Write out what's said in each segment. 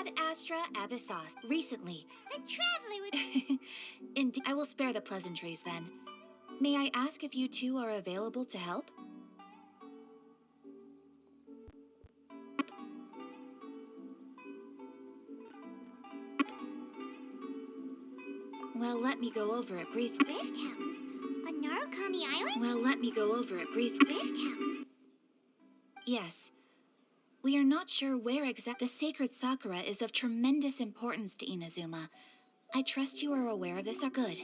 Ad Astra Abyssos recently. The traveler would... Indeed, I will spare the pleasantries then. May I ask if you two are available to help? Well, let me go over it briefly. Rift Hounds? On Narukami Island? Well, let me go over it briefly. Rift Hounds? Yes. We are not sure where exactly. The sacred Sakura is of tremendous importance to Inazuma. I trust you are aware of this. Are good.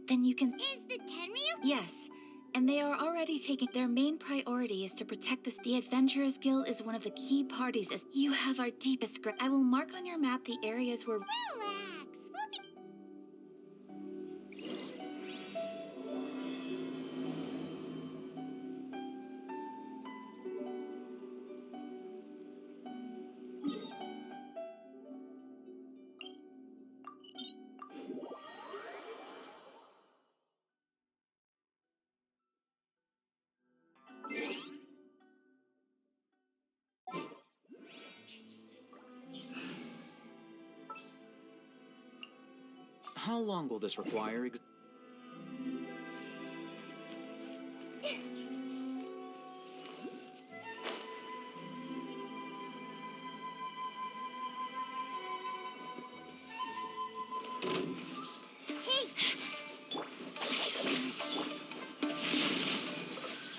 Then you can... Is the Tenryu? Yes. And they are already taking... Their main priority is to protect this. The Adventurers Guild is one of the key parties as you have our deepest grip. I will mark on your map the areas where... Relax. We'll be... How long will this require?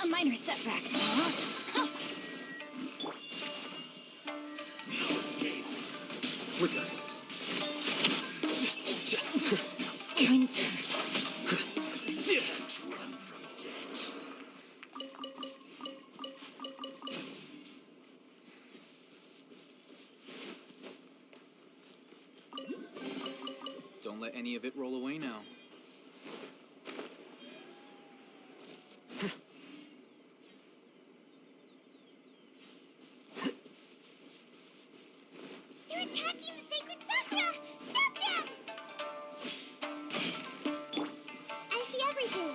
A minor setback. Quicker. Winter. Run from death. Don't let any of it roll away now. They're attacking the sacred Sakura! Stop them! I see everything.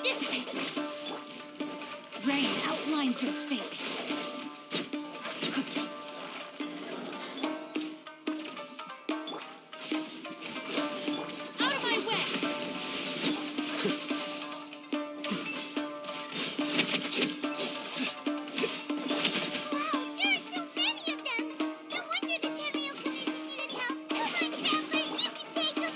This way. Rain outlines her fate. Out of my way! Wow, there are so many of them! No wonder the Tenryu community needed help. Come on, traveler, you can take them!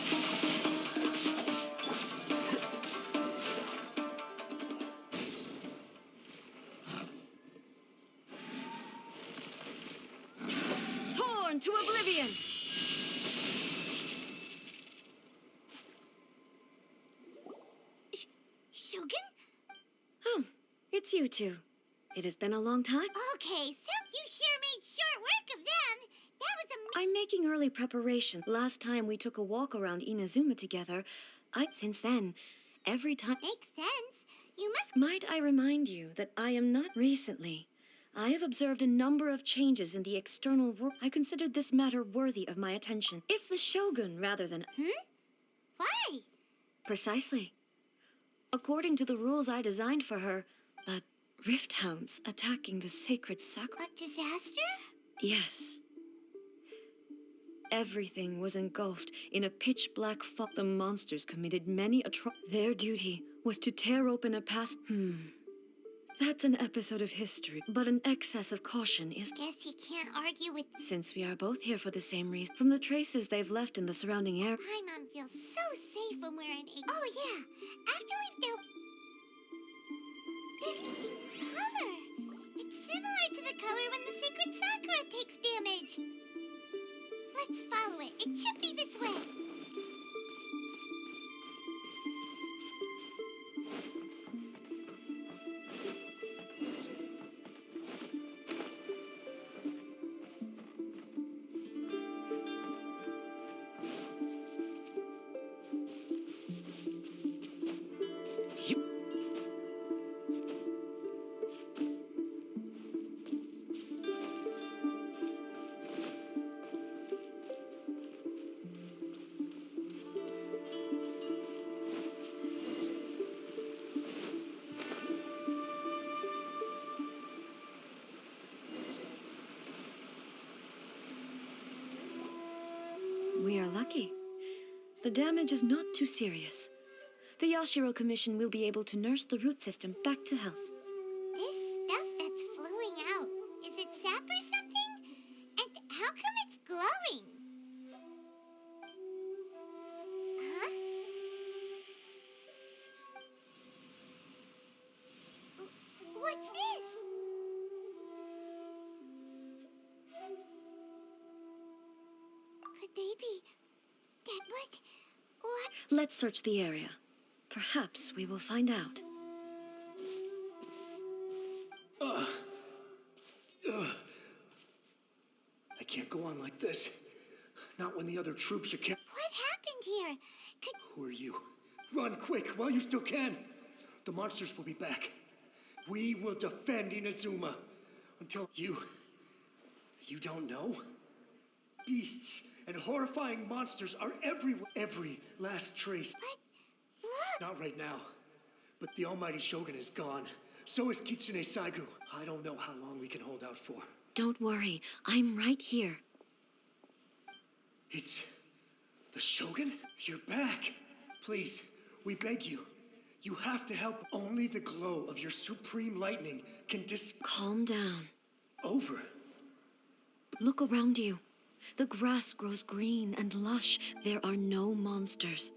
Torn to oblivion! Shogun? Oh, it's you two. It has been a long time. Okay, so you sure made short work of them. That was I'm making early preparation. Last time we took a walk around Inazuma together, since then, every time... Makes sense. You must... Might I remind you that I am not recently. I have observed a number of changes in the external world. I considered this matter worthy of my attention. If the Shogun, rather than... Why? Precisely. According to the rules I designed for her, the Rift Hounds attacking the sacred Sakura... A disaster? Yes. Everything was engulfed in a pitch-black fog. The monsters committed many Their duty was to tear open a past... That's an episode of history, but an excess of caution is... Guess you can't argue with... Since we are both here for the same reason, from the traces they've left in the surrounding air... Paimon feels so safe when we're in a... Oh yeah, after we've dealt... This color! It's similar to the color when the sacred Sakura takes damage. Let's follow it. It should be this way. lucky. The damage is not too serious. The Yashiro Commission will be able to nurse the root system back to health. This stuff that's flowing out, is it sap or something? And how come it's glowing? Huh? What's this? Could they be... What? Let's search the area. Perhaps we will find out. I can't go on like this. Not when the other troops are What happened here? Who are you? Run quick while you still can. The monsters will be back. We will defend Inazuma until you don't know? Beasts and horrifying monsters are everywhere. Every last trace. But look! Not right now. But the almighty Shogun is gone. So is Kitsune Saigu. I don't know how long we can hold out for. Don't worry, I'm right here. It's the Shogun? You're back. Please, we beg you. You have to help. Only the glow of your supreme lightning can Calm down. Over. Look around you. The grass grows green and lush. There are no monsters.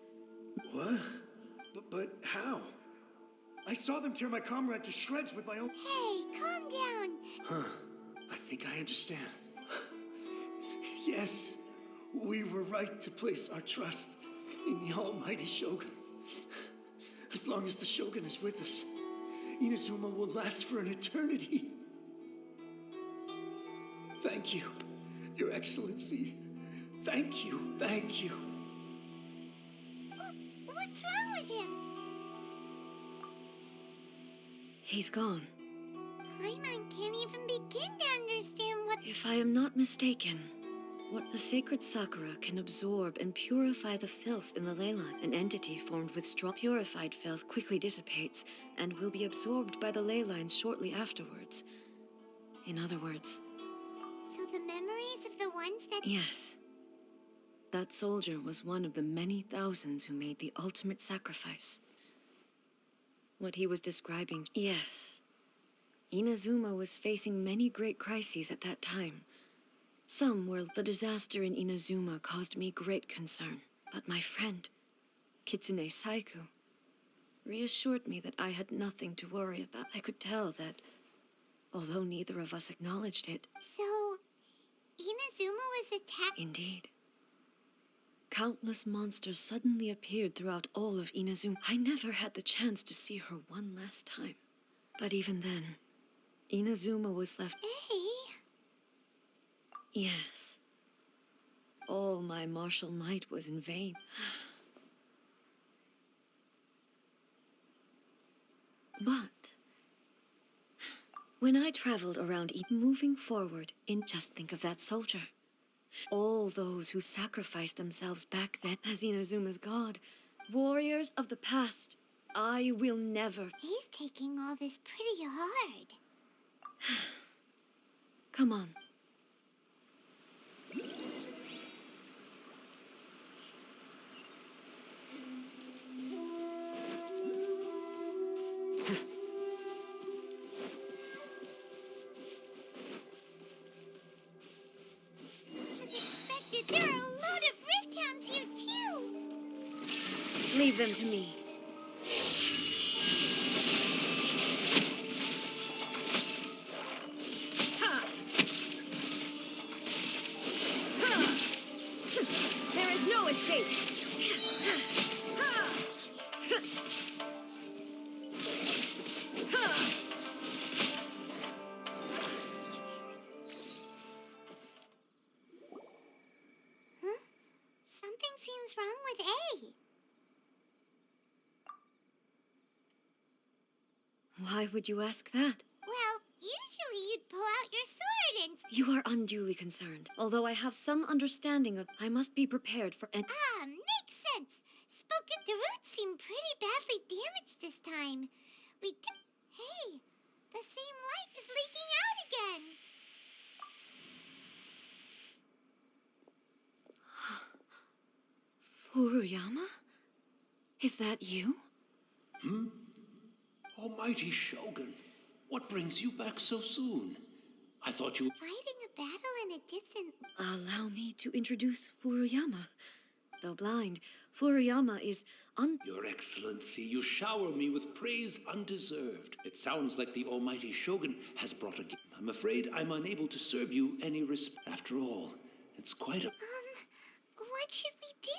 What? But how? I saw them tear my comrade to shreds with my own... Hey, calm down. Huh. I think I understand. Yes, we were right to place our trust in the almighty Shogun. As long as the Shogun is with us, Inazuma will last for an eternity. Thank you, Your Excellency. Thank you, thank you. What's wrong with him? He's gone. Paimon can't even begin to understand what... If I am not mistaken, what the sacred Sakura can absorb and purify the filth in the ley line. An entity formed with straw purified filth quickly dissipates and will be absorbed by the ley lines shortly afterwards. In other words... So the memories of the ones that... Yes. That soldier was one of the many thousands who made the ultimate sacrifice. What he was describing... Yes. Inazuma was facing many great crises at that time. Some where the disaster in Inazuma caused me great concern. But my friend, Kitsune Saigu, reassured me that I had nothing to worry about. I could tell that, although neither of us acknowledged it... So, Inazuma was attacked... Indeed. Countless monsters suddenly appeared throughout all of Inazuma. I never had the chance to see her one last time. But even then, Inazuma was left... Hey? Yes. All my martial might was in vain. But when I traveled around moving forward, just think of that soldier. All those who sacrificed themselves back then as Inazuma's god. Warriors of the past. I will never... He's taking all this pretty hard. Come on. There are a load of rift hounds here, too! Leave them to me. There is no escape! Something seems wrong with A. Why would you ask that? Well, usually you'd pull out your sword and... You are unduly concerned. Although I have some understanding of... I must be prepared for... Makes sense. Spoken the roots seem pretty badly damaged this time. Hey, the same light is leaking out again. Furuyama? Is that you? Almighty Shogun, what brings you back so soon? I thought you... Fighting a battle in a distant... Allow me to introduce Furuyama. Though blind, Furuyama is Your Excellency, you shower me with praise undeserved. It sounds like the Almighty Shogun has brought a gift. I'm afraid I'm unable to serve you any respect. After all, it's quite a... What should we do?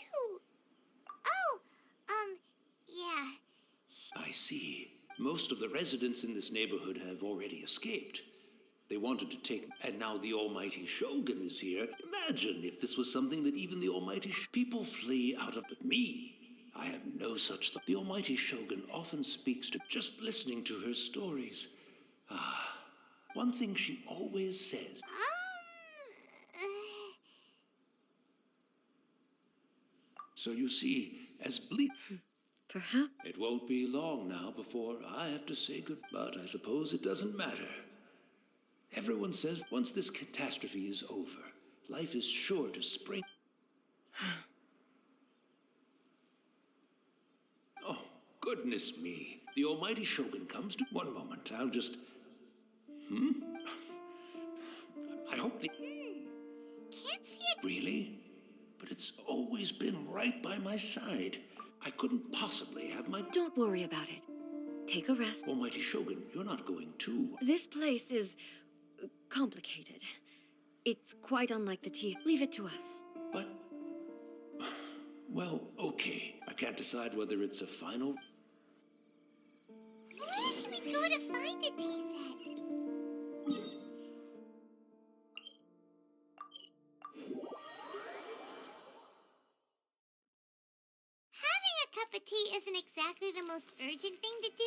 Yeah. I see. Most of the residents in this neighborhood have already escaped. They wanted to take... And now the Almighty Shogun is here. Imagine if this was something that even the Almighty People flee out of... But me, I have no such thought. The Almighty Shogun often speaks to... Just listening to her stories. One thing she always says... So you see, as bleak... perhaps. It won't be long now before I have to say good... But I suppose it doesn't matter. Everyone says once this catastrophe is over, life is sure to spring... Oh, goodness me. The Almighty Shogun comes to... One moment, I'll just... I hope they... Can't see it. Really? But it's always been right by my side. I couldn't possibly have my... Don't worry about it. Take a rest. Almighty Shogun, you're not going too. This place is complicated. It's quite unlike the tea. Leave it to us. But... Well, okay. I can't decide whether it's a final... Where should we go to find a tea set? Having a cup of tea isn't exactly the most urgent thing to do.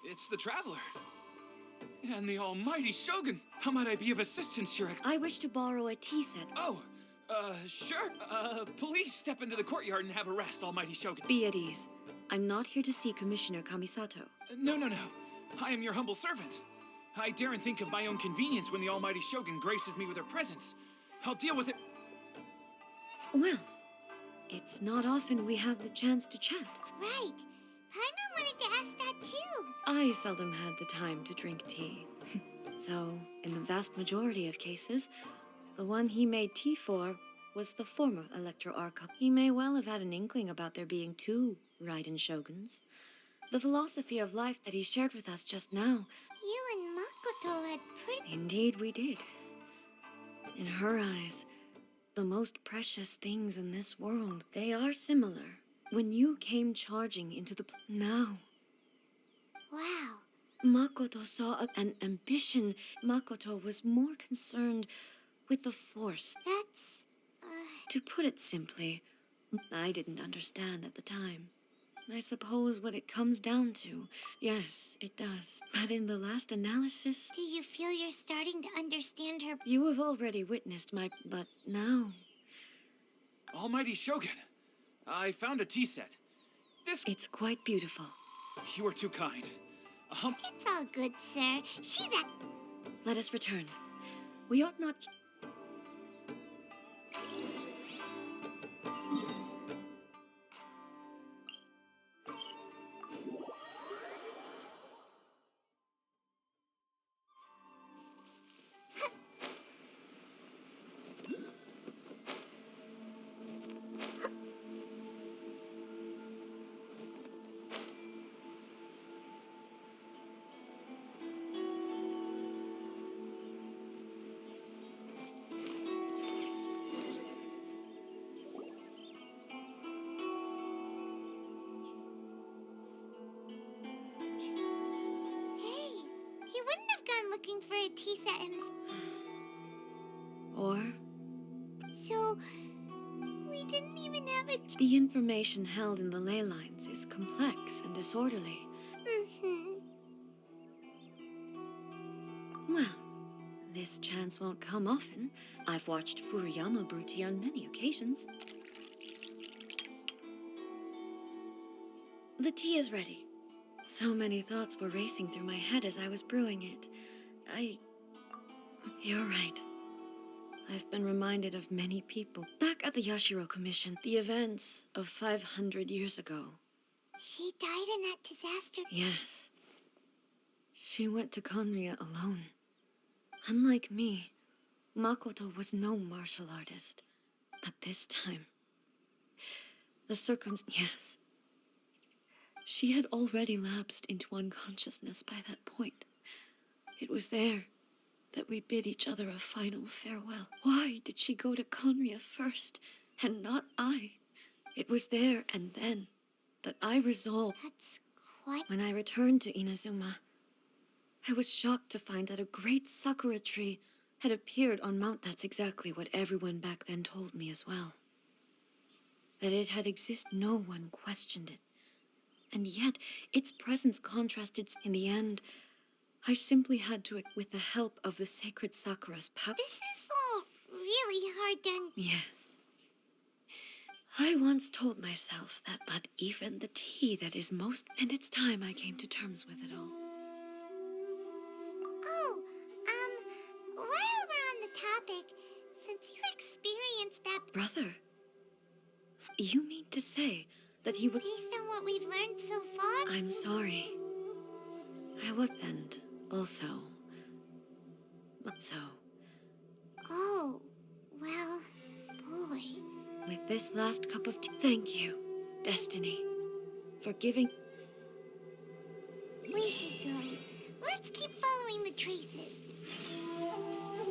It's the Traveler. And the Almighty Shogun. How might I be of assistance, Your I wish to borrow a tea set. Oh, sure. Please step into the courtyard and have a rest, Almighty Shogun. Be at ease. I'm not here to see Commissioner Kamisato. No. I am your humble servant. I daren't think of my own convenience when the Almighty Shogun graces me with her presence. I'll deal with it. Well, it's not often we have the chance to chat. Right. Paimon wanted to ask that too. I seldom had the time to drink tea. So, in the vast majority of cases, the one he made tea for was the former Electro Archon. He may well have had an inkling about there being two Raiden Shoguns. The philosophy of life that he shared with us just now. You and Makoto had pretty... Indeed we did. In her eyes, the most precious things in this world, they are similar. When you came charging into the... Now, Wow. Makoto saw an ambition. Makoto was more concerned with the Force. That's... To put it simply, I didn't understand at the time. I suppose what it comes down to, yes, it does. But in the last analysis, Do you feel you're starting to understand her? you have already witnessed my... But now, Almighty Shogun, I found a tea set. it's quite beautiful. You are too kind. It's all good, sir. She's a... Let us return. We ought not... Hey, he wouldn't have gone looking for a tea set himself. Or So, we didn't even have a... the information held in the ley lines is complex and disorderly. Well, this chance won't come often. I've watched Furuyama brew tea on many occasions. The tea is ready. So many thoughts were racing through my head as I was brewing it. You're right. I've been reminded of many people. Back at the Yashiro Commission, the events of 500 years ago. She died in that disaster. Yes. She went to Conria alone. Unlike me, Makoto was no martial artist. But this time, yes. She had already lapsed into unconsciousness by that point. It was there that we bid each other a final farewell. Why did she go to Conria first, and not I? It was there and then that I resolved. That's quite... When I returned to Inazuma, I was shocked to find that a great sakura tree had appeared on Mount. That's exactly what everyone back then told me as well. That it had existed, no one questioned it. And yet, its presence contrasted. In the end, I simply had to, with the help of the sacred sakura's power. This is all really hard done. Yes. I once told myself that but even the tea that is most... And it's time I came to terms with it all. Oh, while we're on the topic, since you experienced that... Brother, you mean to say that he would... Based on what we've learned so far... I'm sorry. I was... And also... So... Oh, well, boy. With this last cup of tea... Thank you, Destiny, for giving... We should go. Let's keep following the traces.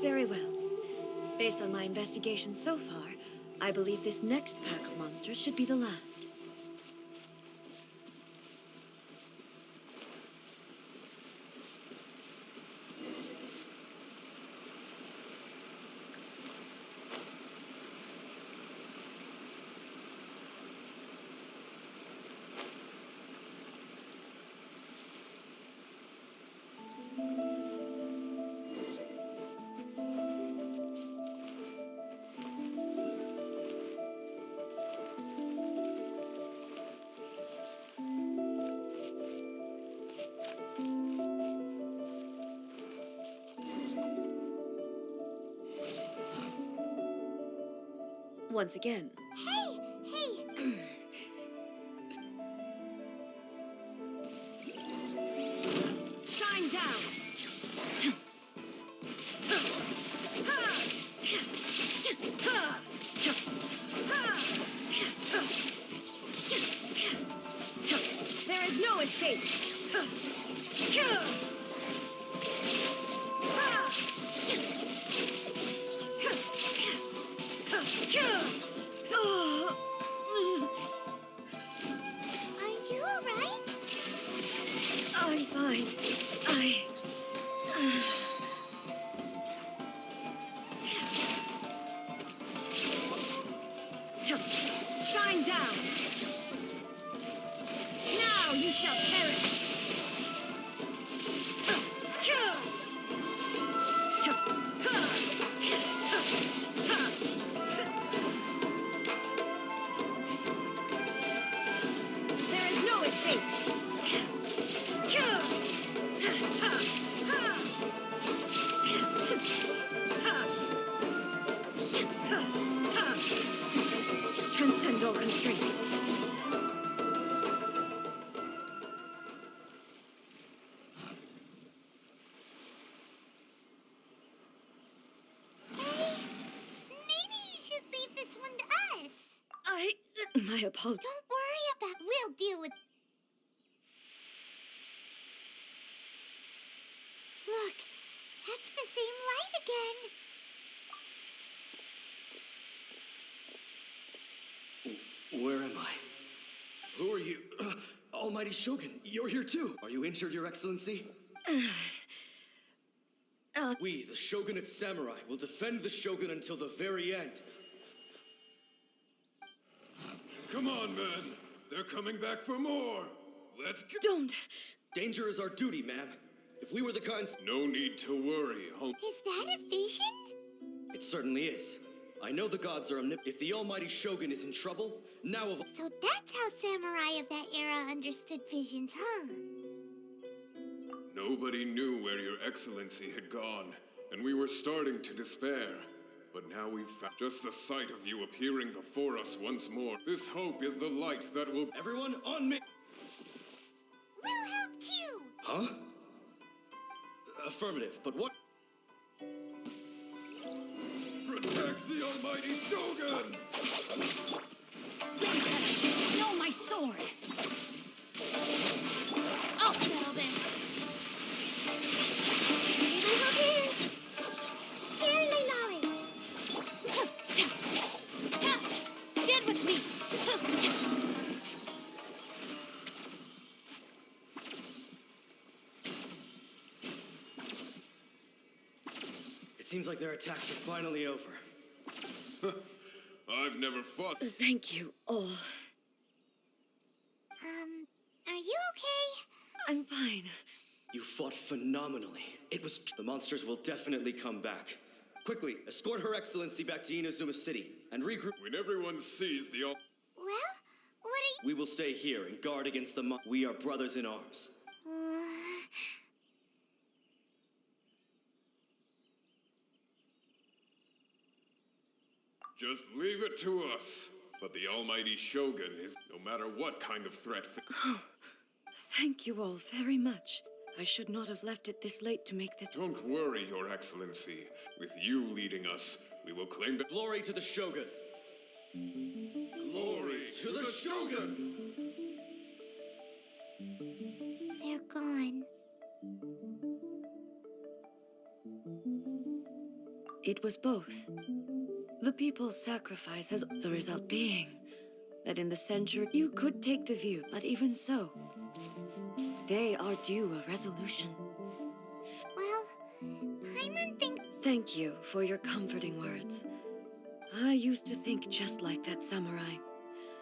Very well. Based on my investigation so far, I believe this next pack of monsters should be the last. Once again. Hey! Shine down! There is no escape! Are you alright? I'm fine. Shine down! Now you shall perish! There is no escape! Transcend all constraints. Maybe you should leave this one to us. My apologies. Don't worry about... We'll deal with... Look, that's the same light again. Where am I? Who are you? Almighty Shogun, you're here too. Are you injured, Your Excellency? We, the Shogunate Samurai, will defend the Shogun until the very end. Come on, men. They're coming back for more. Let's go. Don't! Danger is our duty, ma'am. If we were the kinds... No need to worry, home. Is that a vision? It certainly is. I know the gods are omnipotent. If the Almighty Shogun is in trouble, now of... So that's how samurai of that era understood visions, huh? Nobody knew where Your Excellency had gone, and we were starting to despair. But now we've found just the sight of you appearing before us once more. This hope is the light that will. Everyone on me! We'll help too! Huh? Affirmative, but what? Protect the almighty Shogun! No, my sword! I'll settle this. Share my knowledge. Stand with me! It seems like their attacks are finally over. I've never fought. Thank you all. Are you okay? I'm fine. You fought phenomenally. The monsters will definitely come back. Quickly, escort Her Excellency back to Inazuma City and regroup. When everyone sees the Well, what are We will stay here and guard against the We are brothers in arms. you... Just leave it to us. But the almighty Shogun is no matter what kind of threat. Thank you all very much. I should not have left it this late to make this. Don't worry, Your Excellency. With you leading us, we will claim the Glory to the Shogun! glory To the Shogun! They're gone. It was both. The people's sacrifice has the result being that in the century you could take the view, but even so, they are due a resolution. Well, Paimon thinks... Thank you for your comforting words. I used to think just like that samurai.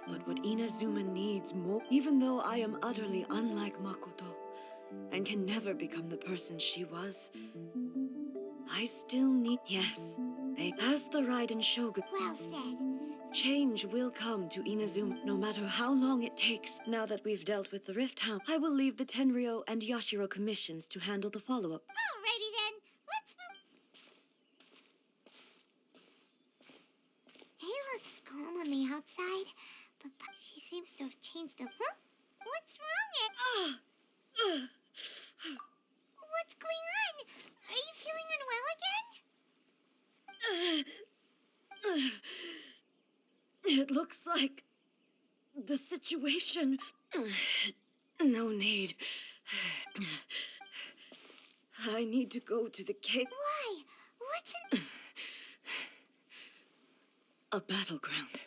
But what Inazuma needs more, even though I am utterly unlike Makoto and can never become the person she was, I still need... Yes, as the Raiden Shogun, Well said. change will come to Inazuma, no matter how long it takes. Now that we've dealt with the Rift Hound, I will leave the Tenryo and Yashiro commissions to handle the follow-up. Alrighty then, let's move... He looks calm on the outside, but she seems to have changed a... Huh? What's wrong, What's going on? Are you feeling unwell again? It looks like the situation... No need. I need to go to the cave. Why? What's in... A battleground.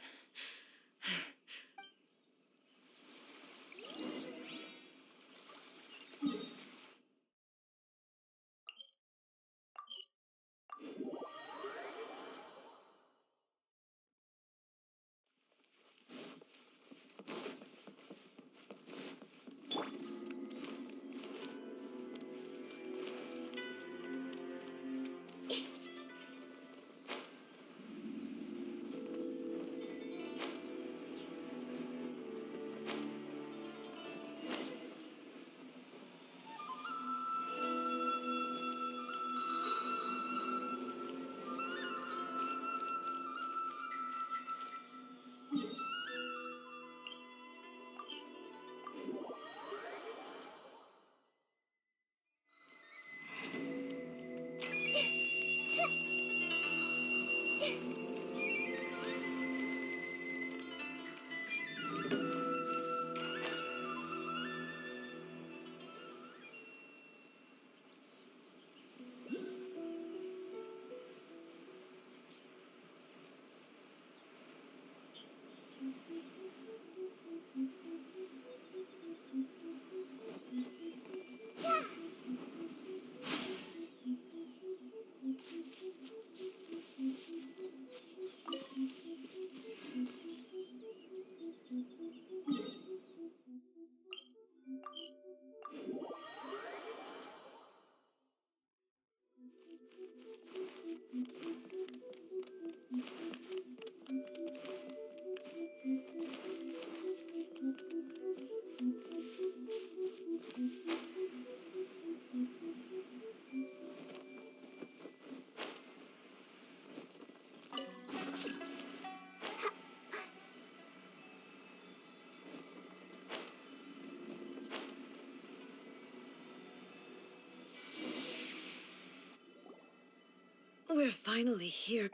We're finally here.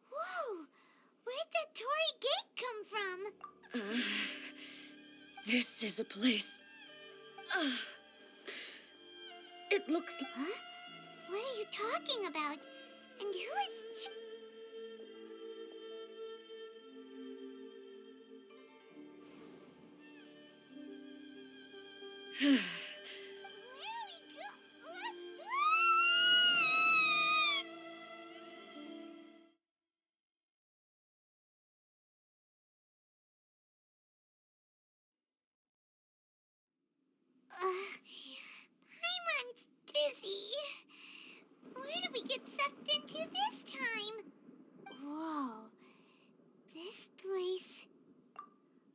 Whoa! Where'd the Torii Gate come from? This is a place. It looks... Huh? What are you talking about? And who is... Where are we Paimon's dizzy. Where did we get sucked into this time? Whoa. This place...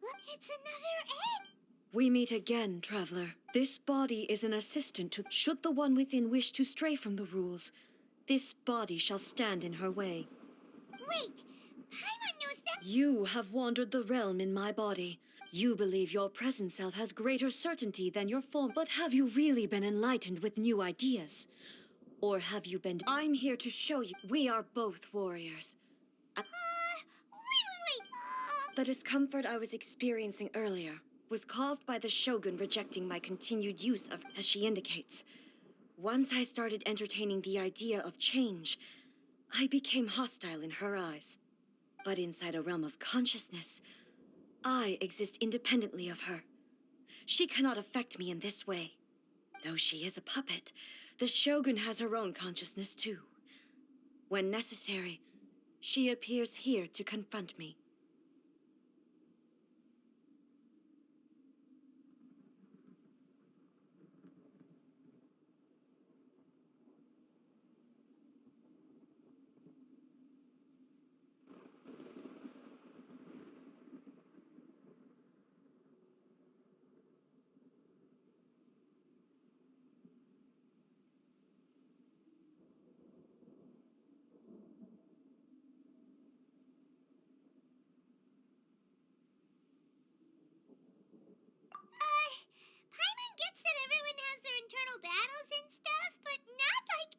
Look, it's another egg! We meet again, traveler. This body is an assistant to... Should the one within wish to stray from the rules, this body shall stand in her way. Wait! Paimon knows that... You have wandered the realm in my body. You believe your present self has greater certainty than your form. But have you really been enlightened with new ideas? Or have you been... I'm here to show you we are both warriors. Wait. The discomfort I was experiencing earlier was caused by the Shogun rejecting my continued use of, as she indicates. Once I started entertaining the idea of change, I became hostile in her eyes. But inside a realm of consciousness, I exist independently of her. She cannot affect me in this way. Though she is a puppet, the Shogun has her own consciousness too. When necessary, she appears here to confront me. Paimon gets that everyone has their internal battles and stuff, but not like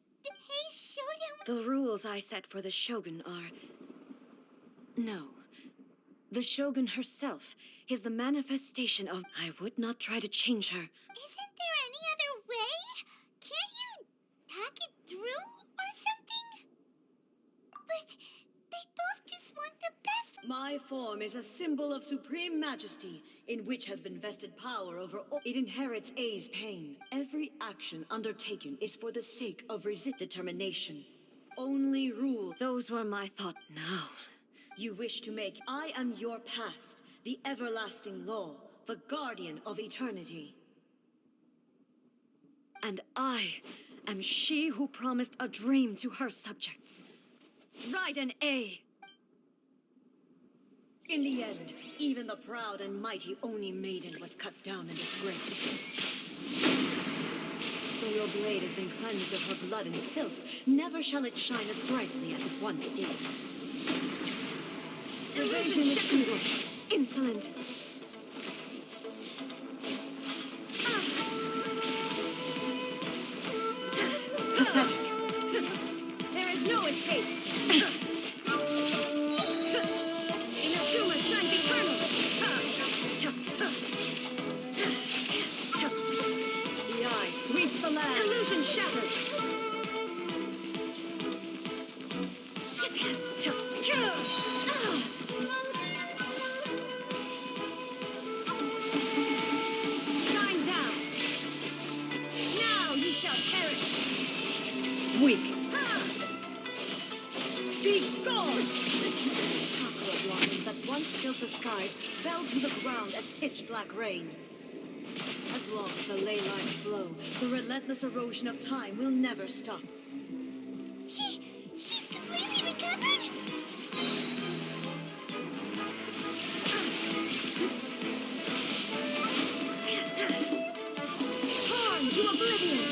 Hey Showdown. The rules I set for the Shogun are... No. The Shogun herself is the manifestation of... I would not try to change her. Isn't there any other way? Can't you talk it through or something? But they both just want the best. My form is a symbol of supreme majesty, in which has been vested power over all. It inherits A's pain. Every action undertaken is for the sake of determination. Only rule. Those were my thoughts. Now, you wish to make... I am your past, the everlasting law, the guardian of eternity. And I am she who promised a dream to her subjects. Raiden A. In the end, even the proud and mighty Oni maiden was cut down and disgraced. Though your blade has been cleansed of her blood and filth, never shall it shine as brightly as it once did. Evasion is futile, insolent. Pathetic. There is no escape. Inazuma shines eternal. The eye sweeps the land. Illusion shattered. Shine down. Now you shall perish. Weak. Be gone! The sakura blossoms that once filled the skies fell to the ground as pitch-black rain. As long as the ley lines flow, the relentless erosion of time will never stop. She's completely recovered? Torn to oblivion!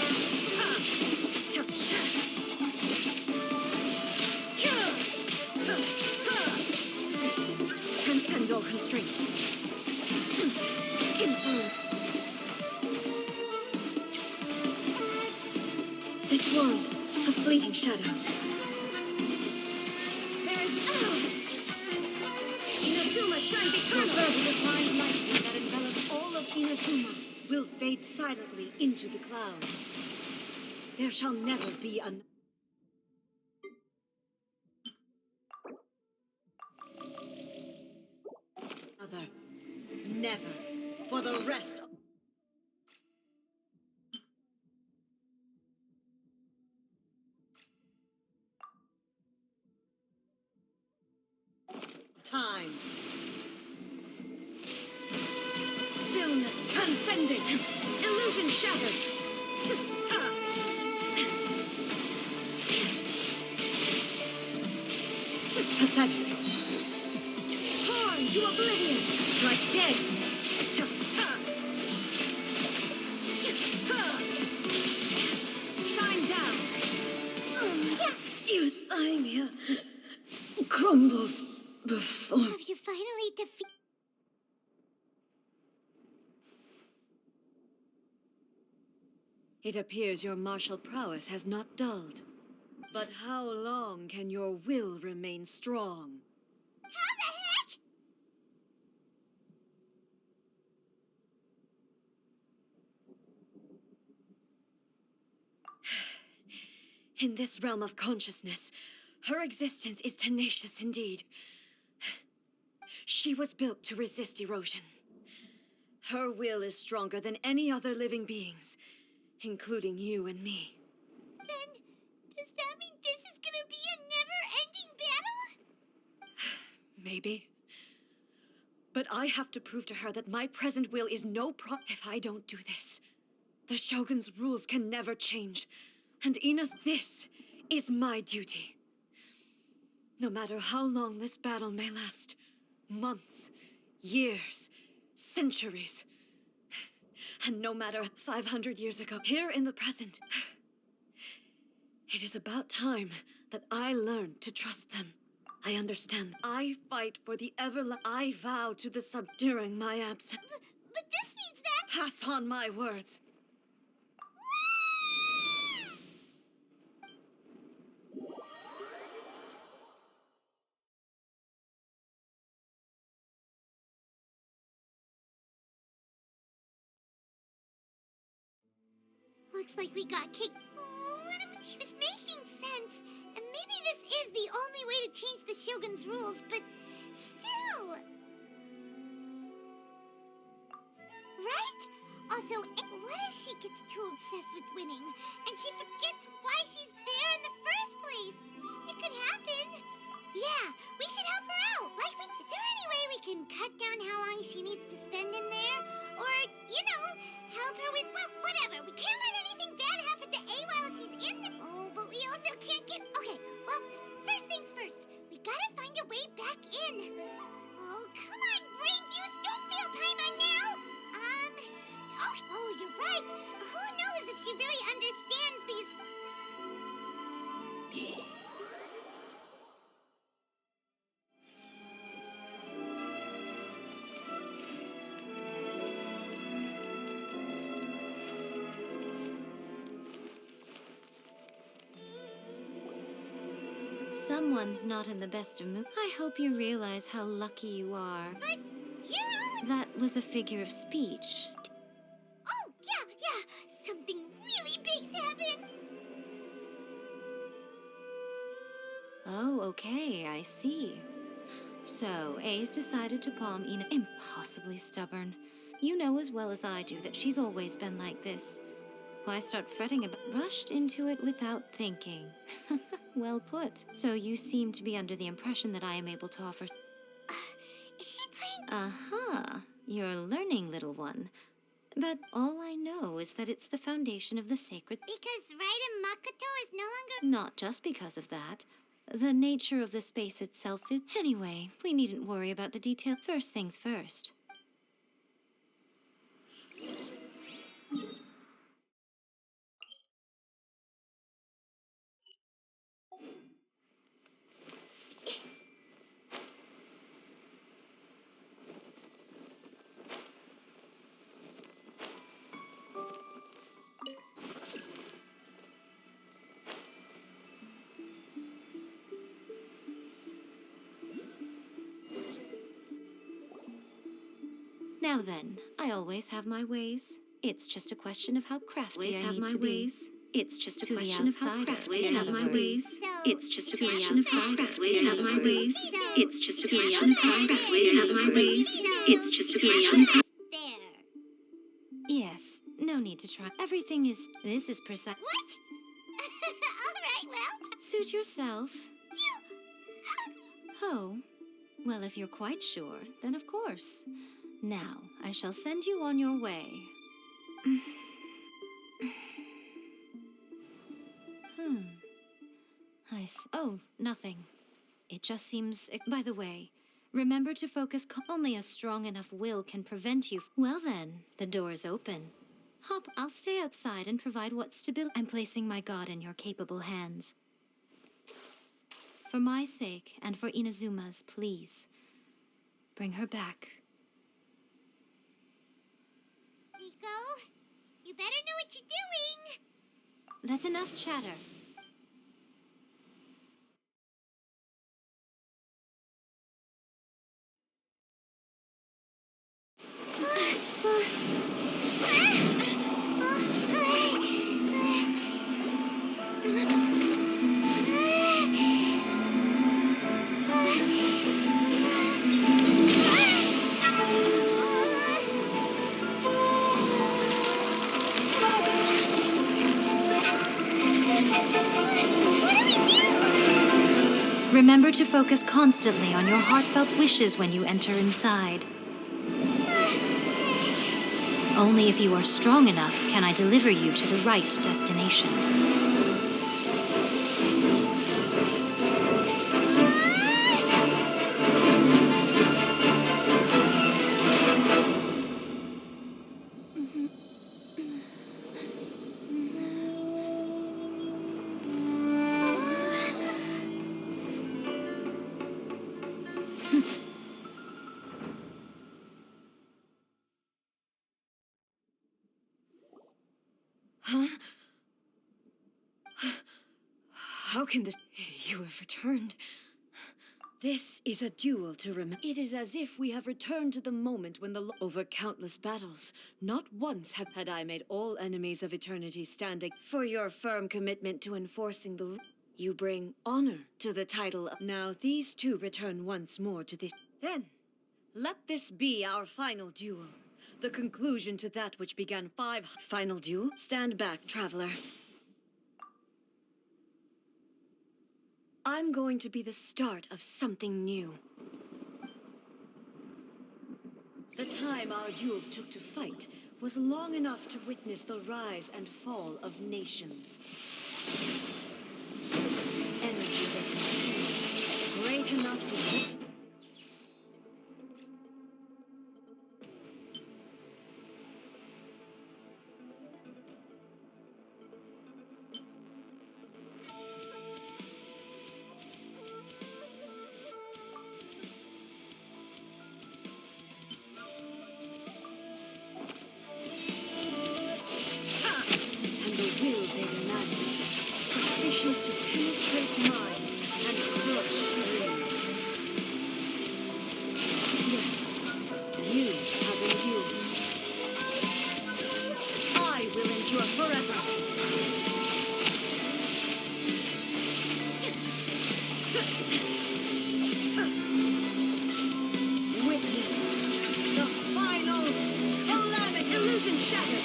Transcend all constraints. Insolent. world, a fleeting shadow. Inazuma shines eternal! The divine lightning that envelops all of Inazuma will fade silently into the clouds. There shall never be another. Never. For the rest of time. Stillness transcending. Illusion shattered. Pathetic. Torn to oblivion. Like dead. Shine down. Euthymia crumbles before. Have you finally defeated? It appears your martial prowess has not dulled. But how long can your will remain strong? How the heck? In this realm of consciousness, her existence is tenacious indeed. She was built to resist erosion. Her will is stronger than any other living being's, including you and me. Then, does that mean this is gonna be a never-ending battle? Maybe. But I have to prove to her that my present will is no If I don't do this, the Shogun's rules can never change. And Ina's, this is my duty. No matter how long this battle may last, months, years, centuries, and no matter 500 years ago, here in the present, it is about time that I learn to trust them. I understand. I fight for the I vow to the sub during my absence. But this means that... Pass on my words. Looks like we got kicked. Oh, what if she was making sense? And maybe this is the only way to change the Shogun's rules, but still. Right? Also, what if she gets too obsessed with winning and she forgets why she's there in the first place? It could happen. Yeah, we should help her out. Like, is there any way we can cut down how long she needs to spend in there? Or, help her with, well, whatever. We can't let anything bad happen to A while she's in there. Oh, but we also can't get... Okay, well, first things first. We gotta find a way back in. Oh, come on, brain juice. Don't feel time on now. Oh, you're right. Who knows if she really understands these... Someone's not in the best of mood. I hope you realize how lucky you are. But you're only... That was a figure of speech. Oh, yeah. Something really big's happened. Oh, okay, I see. So, A's decided to palm Ina. Impossibly stubborn. You know as well as I do that she's always been like this. Why start fretting about... Rushed into it without thinking. Well put. So you seem to be under the impression that I am able to offer... Is she playing... Aha. You're learning, little one. But all I know is that it's the foundation of the sacred... Because Raiden Makoto is no longer... Not just because of that. The nature of the space itself is... Anyway, we needn't worry about the detail. First things first. Now then, I always have my ways. It's just a question of how crafty I need to be. It's just a question of how crafty I have my ways. It's just a question of how crafty I have my ways. It's just a question of how crafty I have my ways. It's just a question of There. Yes, no need to try. Everything is... This is precise. What? All right, well. Suit yourself. You... Oh, well, if you're quite sure, then of course. Now, I shall send you on your way. Oh, nothing. It just seems... By the way, remember to focus... Only a strong enough will can prevent you... Well then, the door is open. Hop, I'll stay outside and provide what stability... I'm placing my god in your capable hands. For my sake, and for Inazuma's, please. Bring her back. Rico, you better know what you're doing. That's enough chatter. Remember to focus constantly on your heartfelt wishes when you enter inside. Only if you are strong enough can I deliver you to the right destination. How can this... You have returned. This is a duel to remember. It is as if we have returned to the moment when over countless battles. Not once had I made all enemies of eternity standing. For your firm commitment to enforcing the... You bring honor to the title. Now these two return once more to this. Then, let this be our final duel. The conclusion to that which began 5... Final duel? Stand back, traveler. I'm going to be the start of something new. The time our duels took to fight was long enough to witness the rise and fall of nations. Energy they consumed, great enough to... Sufficient to penetrate minds and crush dreams. Yet, you have endured. I will endure forever. Witness the final calamity. Illusion shattered.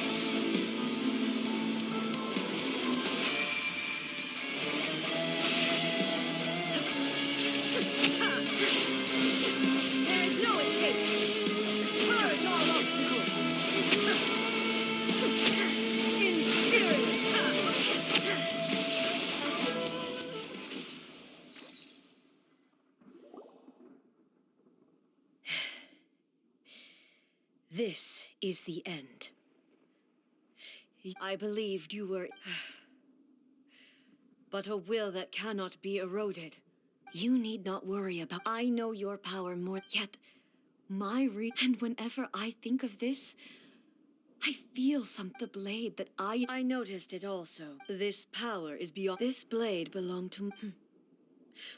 This is the end. I believed you were... but a will that cannot be eroded. You need not worry about... I know your power more, yet and whenever I think of this, I feel the blade that I noticed it also. This power is beyond... This blade belonged to...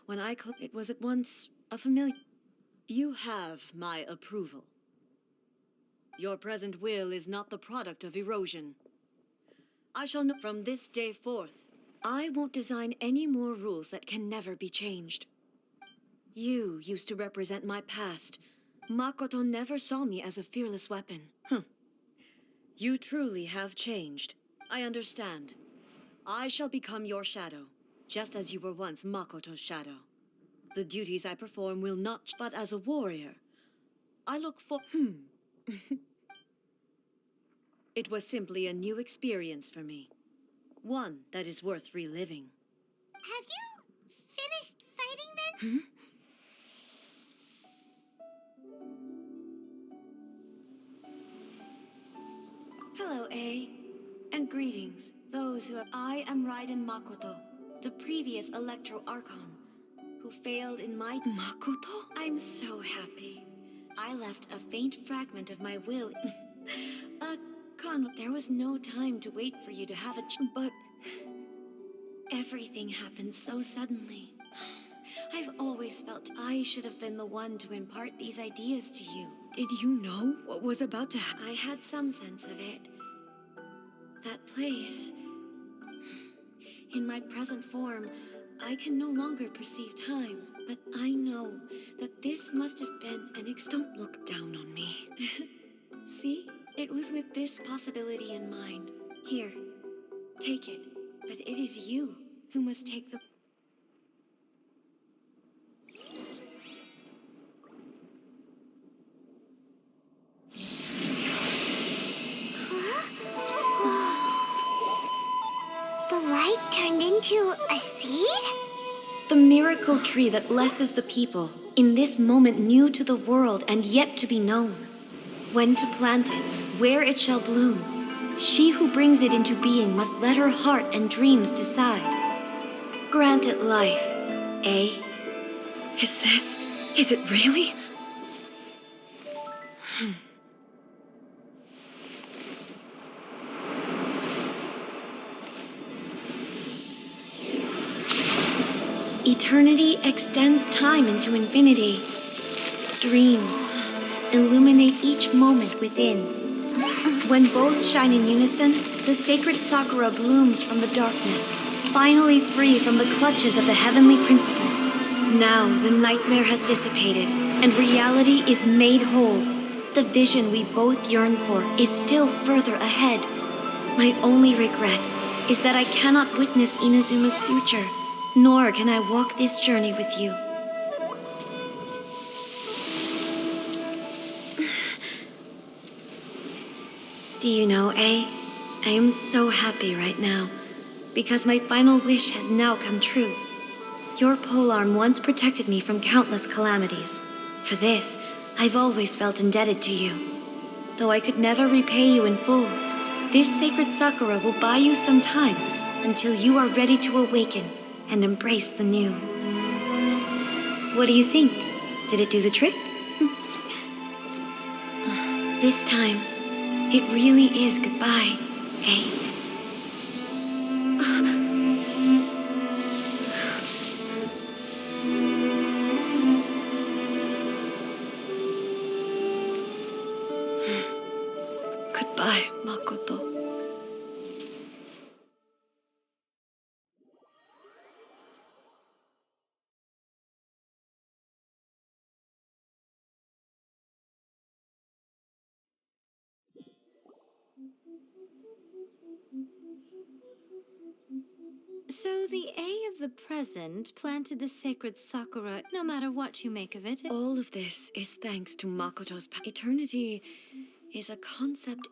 When it was at once a familiar... You have my approval. Your present will is not the product of erosion. I shall know from this day forth, I won't design any more rules that can never be changed. You used to represent my past. Makoto never saw me as a fearless weapon. You truly have changed. I understand. I shall become your shadow, just as you were once Makoto's shadow. The duties I perform will not, but as a warrior, I look for... It was simply a new experience for me. One that is worth reliving. Have you finished fighting then? Hello, A. And greetings, those who have... I am Raiden Makoto, the previous Electro Archon, who failed in my... Makoto? I'm so happy. I left a faint fragment of my will... There was no time to wait for you to have a but... Everything happened so suddenly. I've always felt I should have been the one to impart these ideas to you. Did you know what was about to happen? I had some sense of it. That place... In my present form, I can no longer perceive time, but I know that this must have been an Don't look down on me. See? It was with this possibility in mind. Here, take it. But it is you who must take the... The light turned into a seed? The miracle tree that blesses the people, in this moment new to the world and yet to be known. When to plant it, where it shall bloom. She who brings it into being must let her heart and dreams decide. Grant it life, eh? Is it really? Eternity extends time into infinity. Dreams illuminate each moment within. When both shine in unison, the sacred Sakura blooms from the darkness, finally free from the clutches of the heavenly principles. Now the nightmare has dissipated, and reality is made whole. The vision we both yearn for is still further ahead. My only regret is that I cannot witness Inazuma's future, nor can I walk this journey with you. Do you know, A? I am so happy right now, because my final wish has now come true. Your polearm once protected me from countless calamities. For this, I've always felt indebted to you. Though I could never repay you in full, this sacred Sakura will buy you some time until you are ready to awaken and embrace the new. What do you think? Did it do the trick? This time, it really is goodbye, eh? Goodbye, Makoto. So the A of the present planted the sacred Sakura, no matter what you make of it. All of this is thanks to Makoto's Eternity is a concept.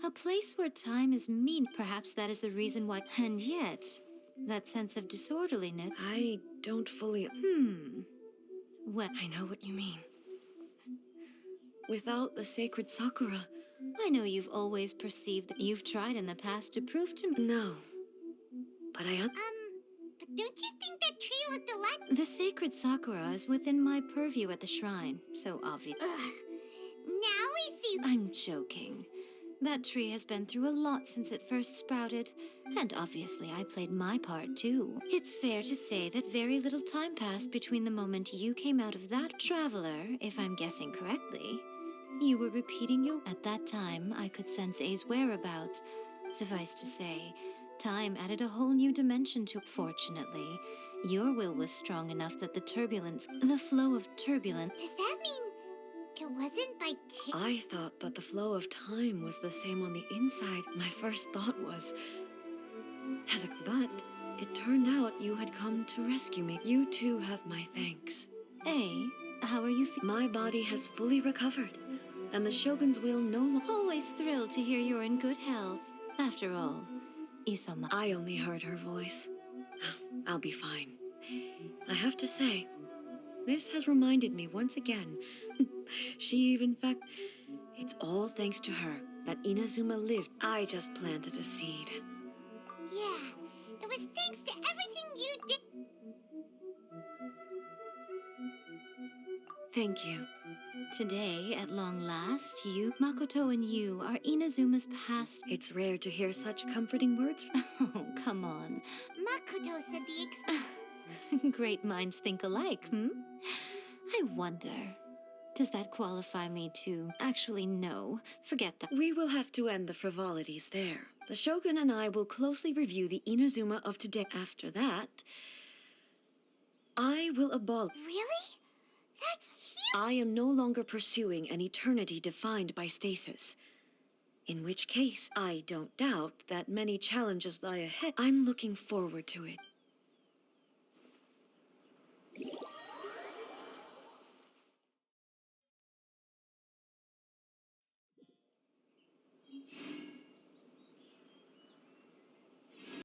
A place where time is mean. Perhaps that is the reason why. And yet, that sense of disorderliness. I don't fully... Well, I know what you mean. Without the sacred Sakura... I know you've always perceived that you've tried in the past to prove to me. No. But I am... But don't you think that tree looked a lot... The sacred Sakura is within my purview at the shrine, so obvious. Now we see... I'm joking. That tree has been through a lot since it first sprouted, and obviously I played my part too. It's fair to say that very little time passed between the moment you came out of that traveler, if I'm guessing correctly, You were repeating your... At that time, I could sense A's whereabouts. Suffice to say, time added a whole new dimension to... Fortunately, your will was strong enough that the flow of turbulence... Does that mean it wasn't by chance? I thought that the flow of time was the same on the inside. My first thought was... But it turned out you had come to rescue me. You too have my thanks. A, how are you My body has fully recovered, and the Shogun's will no longer... Always thrilled to hear you're in good health. After all, you so much... I only heard her voice. I'll be fine. I have to say, this has reminded me once again. She even fact... It's all thanks to her that Inazuma lived. I just planted a seed. Yeah, it was thanks to everything you did. Thank you. Today, at long last, Makoto and you are Inazuma's past... It's rare to hear such comforting words from... Oh, come on. Makoto said the Great minds think alike, I wonder, does that qualify me to... Actually, no. Forget that. We will have to end the frivolities there. The Shogun and I will closely review the Inazuma of today. After that, I will abolish... Really? That's huge! I am no longer pursuing an eternity defined by stasis. In which case, I don't doubt that many challenges lie ahead. I'm looking forward to it.